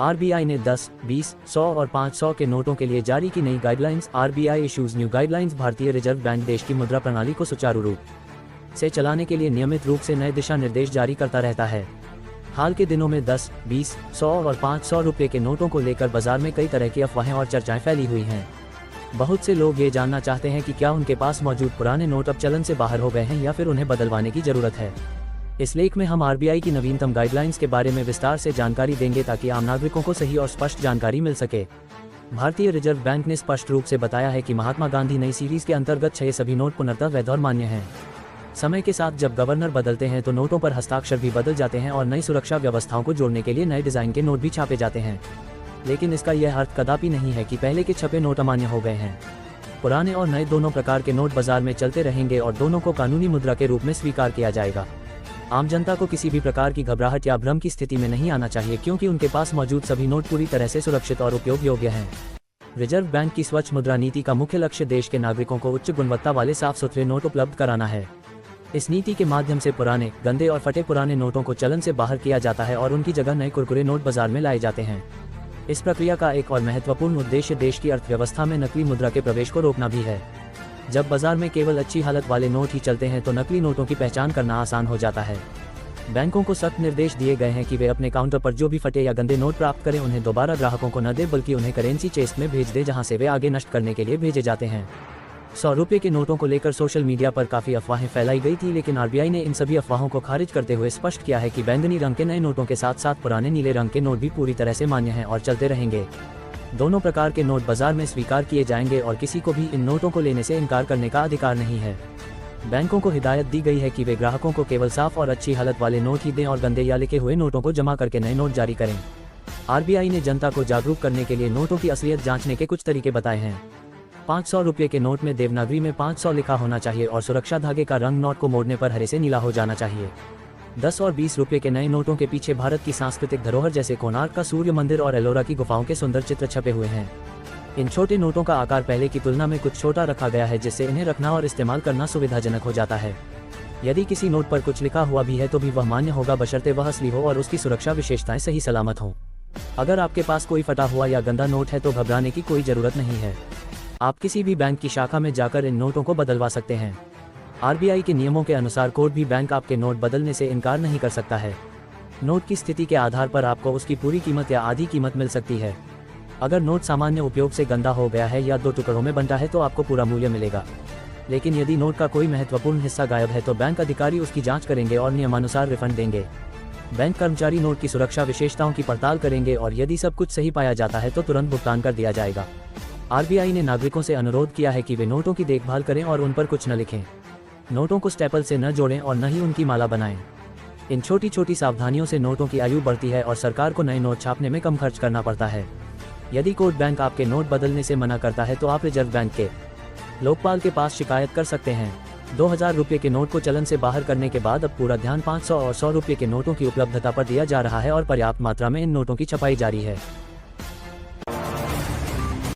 RBI ने 10, 20, 100 और 500 के नोटों के लिए जारी की नई guidelines. RBI issues new guidelines. भारतीय रिजर्व बैंक देश की मुद्रा प्रणाली को सुचारू रूप से चलाने के लिए नियमित रूप से नए दिशा निर्देश जारी करता रहता है। हाल के दिनों में 10, 20, 100 और 500 रुपये के नोटों को लेकर बाजार में कई तरह की अफवाहें और चर्चाएं फैली हुई हैं। बहुत से लोग ये जानना चाहते हैं कि क्या उनके पास मौजूद पुराने नोट अब चलन से बाहर हो गए हैं या फिर उन्हें बदलवाने की जरूरत है। इस लेख में हम आरबीआई की नवीनतम गाइडलाइंस के बारे में विस्तार से जानकारी देंगे ताकि आम नागरिकों को सही और स्पष्ट जानकारी मिल सके। भारतीय रिजर्व बैंक ने स्पष्ट रूप से बताया है कि महात्मा गांधी नई सीरीज के अंतर्गत 6 सभी नोट पुनर्तः वैध और मान्य हैं। समय के साथ जब गवर्नर बदलते हैं तो नोटों पर हस्ताक्षर भी बदल जाते हैं और नई सुरक्षा व्यवस्थाओं को जोड़ने के लिए नए डिजाइन के नोट भी छापे जाते हैं। लेकिन इसका यह अर्थ कदापि नहीं है कि पहले के छपे नोट अमान्य हो गए हैं। पुराने और नए दोनों प्रकार के नोट बाजार में चलते रहेंगे और दोनों को कानूनी मुद्रा के रूप में स्वीकार किया जाएगा। आम जनता को किसी भी प्रकार की घबराहट या भ्रम की स्थिति में नहीं आना चाहिए, क्योंकि उनके पास मौजूद सभी नोट पूरी तरह से सुरक्षित और उपयोग योग्य हैं। रिजर्व बैंक की स्वच्छ मुद्रा नीति का मुख्य लक्ष्य देश के नागरिकों को उच्च गुणवत्ता वाले साफ सुथरे नोट उपलब्ध कराना है। इस नीति के माध्यम से पुराने, गंदे और फटे पुराने नोटों को चलन से बाहर किया जाता है और उनकी जगह नए कुरकुरे नोट बाजार में लाए जाते हैं। इस प्रक्रिया का एक और महत्वपूर्ण उद्देश्य देश की अर्थव्यवस्था में नकली मुद्रा के प्रवेश को रोकना भी है। जब बाजार में केवल अच्छी हालत वाले नोट ही चलते हैं तो नकली नोटों की पहचान करना आसान हो जाता है। बैंकों को सख्त निर्देश दिए गए हैं कि वे अपने काउंटर पर जो भी फटे या गंदे नोट प्राप्त करें उन्हें दोबारा ग्राहकों को न दे, बल्कि उन्हें करेंसी चेस्ट में भेज दे, जहां से वे आगे नष्ट करने के लिए भेजे जाते हैं। 100 रुपये के नोटों को लेकर सोशल मीडिया पर काफ़ी अफवाहें फैलाई गई थी, लेकिन आरबीआई ने इन सभी अफवाहों को खारिज करते हुए स्पष्ट किया है कि बैंगनी रंग के नए नोटों के साथ साथ पुराने नीले रंग के नोट भी पूरी तरह से मान्य हैं और चलते रहेंगे। दोनों प्रकार के नोट बाजार में स्वीकार किए जाएंगे और किसी को भी इन नोटों को लेने से इनकार करने का अधिकार नहीं है। बैंकों को हिदायत दी गई है कि वे ग्राहकों को केवल साफ और अच्छी हालत वाले नोट ही दें और गंदे या लिखे हुए नोटों को जमा करके नए नोट जारी करें। आरबीआई ने जनता को जागरूक करने के लिए नोटों की असलियत जांचने के कुछ तरीके बताए हैं। 500 रुपये के नोट में देवनागरी में 500 लिखा होना चाहिए और सुरक्षा धागे का रंग नोट को मोड़ने पर हरे से नीला हो जाना चाहिए। 10 और 20 रुपये के नए नोटों के पीछे भारत की सांस्कृतिक धरोहर जैसे कोणार्क का सूर्य मंदिर और एलोरा की गुफाओं के सुंदर चित्र छपे हुए हैं। इन छोटे नोटों का आकार पहले की तुलना में कुछ छोटा रखा गया है, जिससे इन्हें रखना और इस्तेमाल करना सुविधाजनक हो जाता है। यदि किसी नोट पर कुछ लिखा हुआ भी है तो भी वह मान्य होगा, बशर्ते वह असली हो और उसकी सुरक्षा विशेषताएं सही सलामत हों। अगर आपके पास कोई फटा हुआ या गंदा नोट है तो घबराने की कोई जरूरत नहीं है। आप किसी भी बैंक की शाखा में जाकर इन नोटों को बदलवा सकते हैं। आरबीआई के नियमों के अनुसार कोई भी बैंक आपके नोट बदलने से इनकार नहीं कर सकता है। नोट की स्थिति के आधार पर आपको उसकी पूरी कीमत या आधी कीमत मिल सकती है। अगर नोट सामान्य उपयोग से गंदा हो गया है या 2 टुकड़ों में बंटा है तो आपको पूरा मूल्य मिलेगा। लेकिन यदि नोट का कोई महत्वपूर्ण हिस्सा गायब है तो बैंक अधिकारी उसकी जांच करेंगे और नियमानुसार रिफंड देंगे। बैंक कर्मचारी नोट की सुरक्षा विशेषताओं की पड़ताल करेंगे और यदि सब कुछ सही पाया जाता है तो तुरंत भुगतान कर दिया जाएगा। आरबीआई ने नागरिकों से अनुरोध किया है कि वे नोटों की देखभाल करें और उन पर कुछ न लिखें। नोटों को स्टेपल से न जोड़ें और न ही उनकी माला बनाएं। इन छोटी छोटी सावधानियों से नोटों की आयु बढ़ती है और सरकार को नए नोट छापने में कम खर्च करना पड़ता है। यदि कोई बैंक आपके नोट बदलने से मना करता है तो आप रिजर्व बैंक के लोकपाल के पास शिकायत कर सकते हैं। 2000 रुपये के नोट को चलन से बाहर करने के बाद अब पूरा ध्यान 500 और 100 रुपये के नोटों की उपलब्धता पर दिया जा रहा है और पर्याप्त मात्रा में इन नोटों की छपाई जारी है।